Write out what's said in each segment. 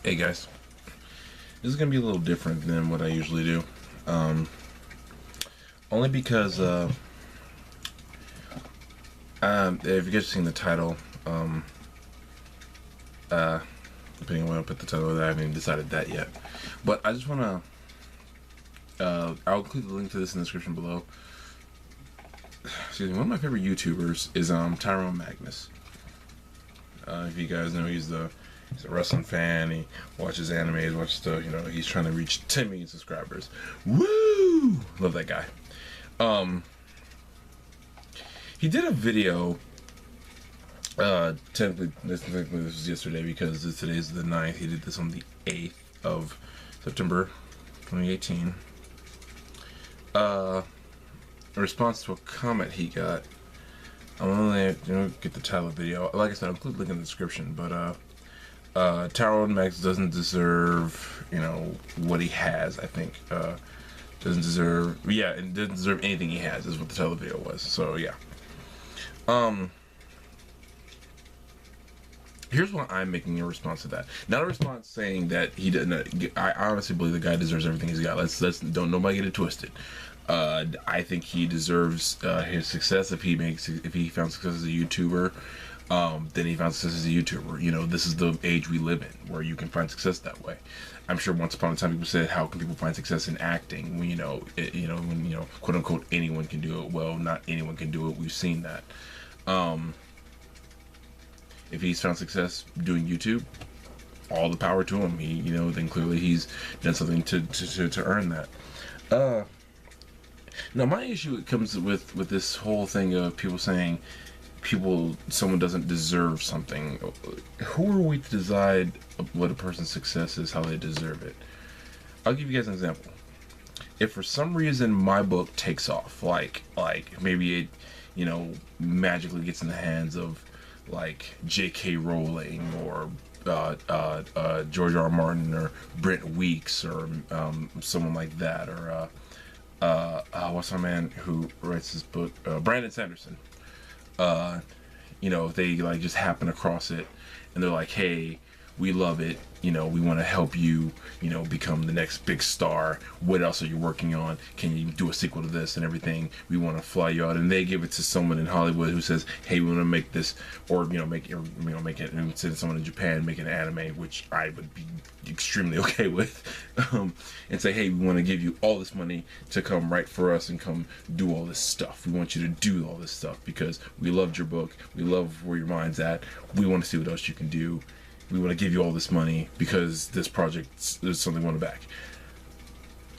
Hey guys, this is gonna be a little different than what I usually do. Only because if you guys have seen the title, depending on when I put the title, I haven't even decided that yet. But I just wanna, I'll include the link to this in the description below. Excuse me. One of my favorite YouTubers is Tyrone Magnus. If you guys know, he's a wrestling fan. He watches anime. He watches stuff. You know, he's trying to reach 10 million subscribers. Woo! Love that guy. He did a video. Technically, this was yesterday because today's the 9th. He did this on the 8th of September, 2018. In response to a comment he got. I'm only get the title of the video. Like I said, I'll include the link in the description. But Tyrone Magnus doesn't deserve, what he has. I think doesn't deserve. Yeah, it doesn't deserve anything he has. Is what the title of the video was. So yeah. Here's what I'm making in response to that. Not a response saying that he didn't. I honestly believe the guy deserves everything he's got. Let's don't nobody get it twisted. I think he deserves his success if he found success as a YouTuber. Then he found success as a YouTuber. This is the age we live in where you can find success that way. I'm sure once upon a time people said, how can people find success in acting? When when quote unquote anyone can do it. Well, not anyone can do it. We've seen that. If he's found success doing YouTube, all the power to him. Then clearly he's done something to earn that. Now my issue comes with this whole thing of people saying someone doesn't deserve something. Who are we to decide what a person's success is, how they deserve it? I'll give you guys an example. If for some reason my book takes off, like maybe it magically gets in the hands of like J.K. Rowling or George R. R. Martin or Brent Weeks or someone like that, or what's my man who writes this book, Brandon Sanderson. If they just happen across it and they're like, hey, we love it, we want to help you, become the next big star. What else are you working on? Can you do a sequel to this and everything? We want to fly you out. And they give it to someone in Hollywood who says, hey, we want to make this, or make it, and send someone in Japan, make an anime, which I would be extremely okay with, and say, hey, we want to give you all this money to come write for us and come do all this stuff. We want you to do all this stuff because we loved your book. We love where your mind's at. We want to see what else you can do. We want to give you all this money because this project is something we want to back.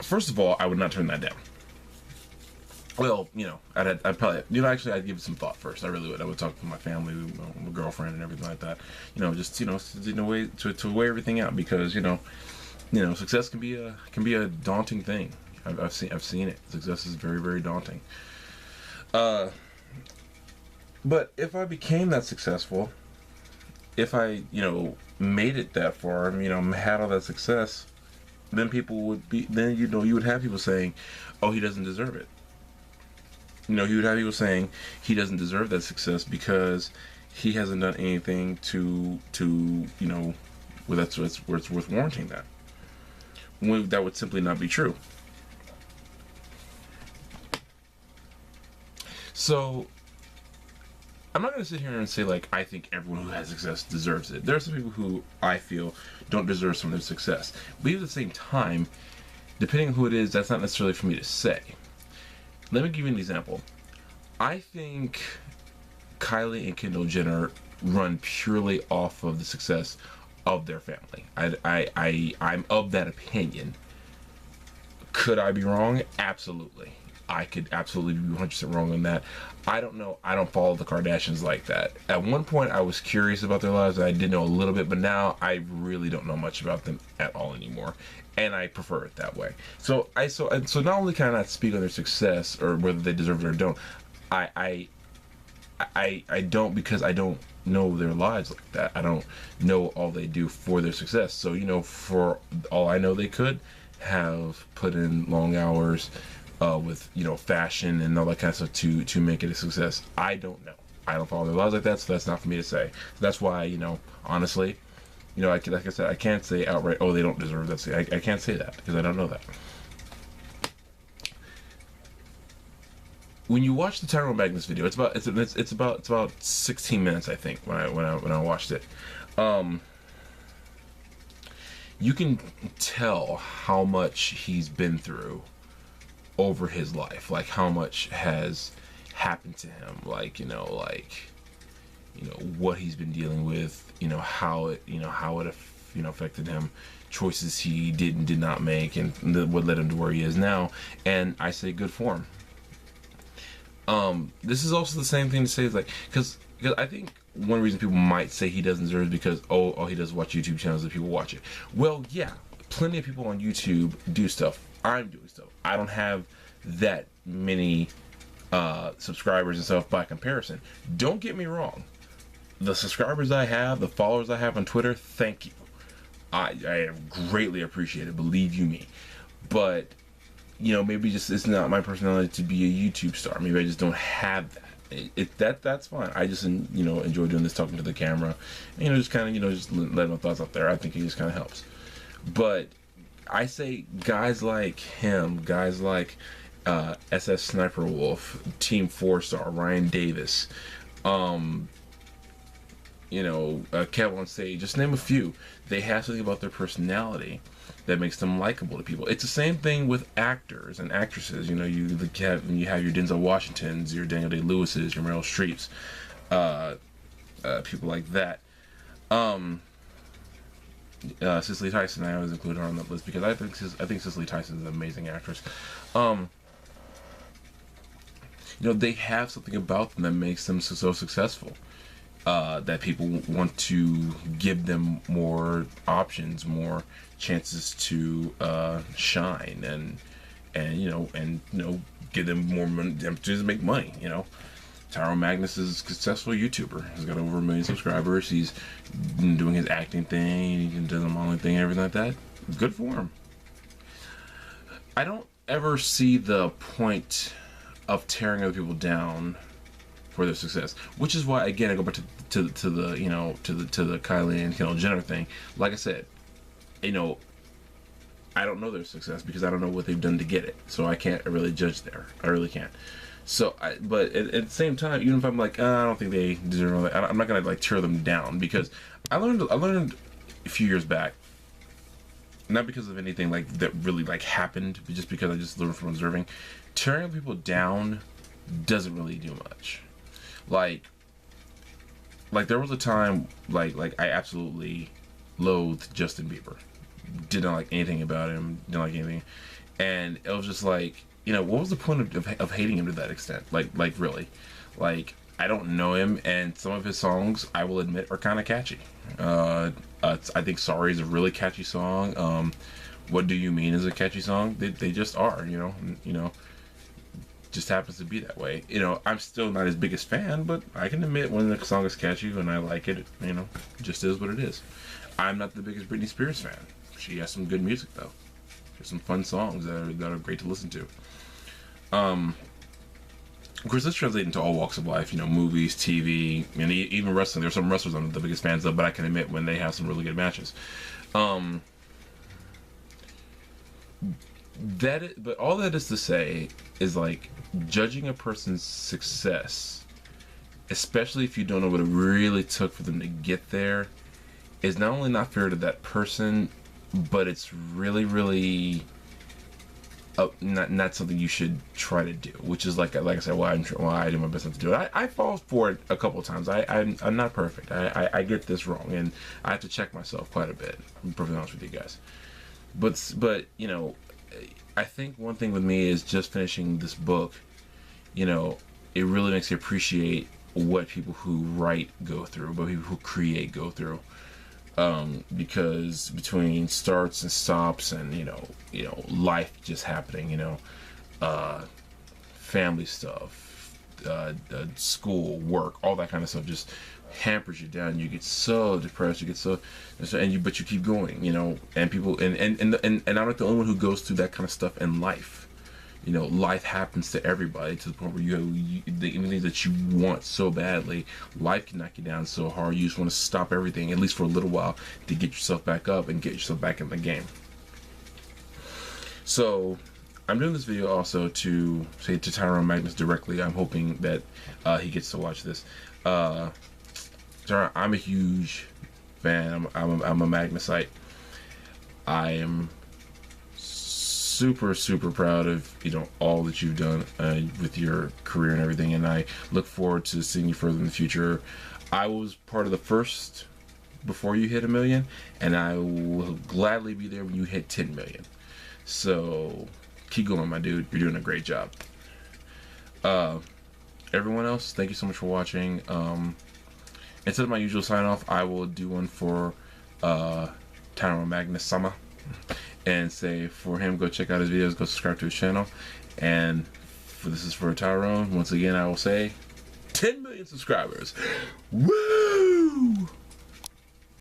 First of all, I would not turn that down. Well, I'd probably, actually, I'd give it some thought first. I really would. I would talk to my family, my girlfriend, and everything like that. Just in a way to weigh everything out because success can be a daunting thing. I've seen it. Success is very, very daunting. But if I became that successful, if I, made it that far, had all that success, then people would be, you would have people saying, oh, he doesn't deserve it. You would have people saying he doesn't deserve that success because he hasn't done anything to well, that's where it's worth warranting that. That would simply not be true. So, I'm not going to sit here and say, I think everyone who has success deserves it. There are some people who I feel don't deserve some of their success. But at the same time, depending on who it is, that's not necessarily for me to say. Let me give you an example. I think Kylie and Kendall Jenner run purely off of the success of their family. I'm of that opinion. Could I be wrong? Absolutely. I could absolutely be 100% wrong on that. I don't know. I don't follow the Kardashians like that. At one point, I was curious about their lives. I did know a little bit, but now I really don't know much about them at all anymore, and I prefer it that way. So not only can I not speak on their success or whether they deserve it or don't, I don't, because I don't know their lives like that. I don't know all they do for their success. So for all I know, they could have put in long hours with fashion and all that kind of stuff to make it a success. I don't know. I don't follow their lives like that, so that's not for me to say. So that's why honestly, you know, like I said, I can't say outright, oh, they don't deserve that. I can't say that because I don't know that. When you watch the Tyrone Magnus video, it's about 16 minutes, I think, when I watched it. You can tell how much he's been through over his life, like how much has happened to him, like what he's been dealing with, how it affected him, choices he did not make, and what led him to where he is now. And I say good for him. This is also the same thing to say, is like, because I think one reason people might say he doesn't deserve it is because oh he does watch YouTube channels and people watch it. Well, yeah, plenty of people on YouTube do stuff. I'm doing stuff. I don't have that many subscribers and stuff by comparison. Don't get me wrong. The subscribers I have, the followers I have on Twitter, thank you. I greatly appreciate it. Believe you me. But maybe just it's not my personality to be a YouTube star. Maybe I just don't have that. That's fine. I just enjoy doing this, talking to the camera, and just kind of just letting my thoughts out there. I think it just kind of helps. But I say guys like him, guys like SS Sniper Wolf, Team 4-Star, Ryan Davis, Kev on Stage, just name a few. They have something about their personality that makes them likable to people. It's the same thing with actors and actresses. You have your Denzel Washingtons, your Daniel Day-Lewis's, your Meryl Streeps, people like that. Cicely Tyson, I always include her on that list because I think Cicely Tyson is an amazing actress. They have something about them that makes them so successful. That people want to give them more options, more chances to shine, and give them more money to make money. Tyrone Magnus is a successful YouTuber. He's got over 1 million subscribers. He's doing his acting thing, he does the modeling thing, everything like that. Good for him. I don't ever see the point of tearing other people down for their success, which is why, again, I go back to the Kylie and Kendall Jenner thing. Like I said, I don't know their success because I don't know what they've done to get it, so I can't really judge there. I really can't. So, but at the same time, even if I'm like, I don't think they deserve it, I'm not gonna tear them down, because I learned a few years back, not because of anything that really happened, but just because I just learned from observing, tearing people down doesn't really do much. Like there was a time I absolutely loathed Justin Bieber. Did not like anything about him. Didn't like anything, and it was just what was the point of hating him to that extent? Really, I don't know him, and some of his songs, I will admit, are kind of catchy. I think "Sorry" is a really catchy song. "What Do You Mean" is a catchy song. They just are. Just happens to be that way. I'm still not his biggest fan, but I can admit when the song is catchy and I like it, just is what it is. I'm not the biggest Britney Spears fan. She has some good music though. There's some fun songs that are great to listen to. Of course, this translates into all walks of life, movies, TV, and even wrestling. There's some wrestlers I'm the biggest fans of, but I can admit when they have some really good matches. But all that is to say is judging a person's success, especially if you don't know what it really took for them to get there, is not only not fair to that person, but it's really not something you should try to do. Which is like I said, why I do my best not to do it. I fall for it a couple of times. I'm not perfect. I get this wrong, and I have to check myself quite a bit. I'm perfectly honest with you guys. But I think one thing with me is just finishing this book, it really makes you appreciate what people who write go through, what people who create go through. Because between starts and stops and, life just happening, family stuff, school, work, all that kind of stuff just hampers you down. You get so depressed, but you keep going, and people, and I'm not the only one who goes through that kind of stuff in life. you know, life happens to everybody to the point where the things that you want so badly, life can knock you down so hard you just want to stop everything, at least for a little while, to get yourself back up and get yourself back in the game. So I'm doing this video also to say to Tyrone Magnus directly. I'm hoping that he gets to watch this. Tyrone, I'm a huge fan. I'm a Magnusite. I am super proud of, you know, all that you've done with your career and everything, and I look forward to seeing you further in the future. I was part of the first before you hit 1 million, and I will gladly be there when you hit 10 million. So keep going, my dude. You're doing a great job. Everyone else, thank you so much for watching. Instead of my usual sign off, I will do one for Tyrone Magnus Sama, and say for him, go check out his videos, go subscribe to his channel. And this is for Tyrone. Once again, I will say 10 million subscribers. Woo!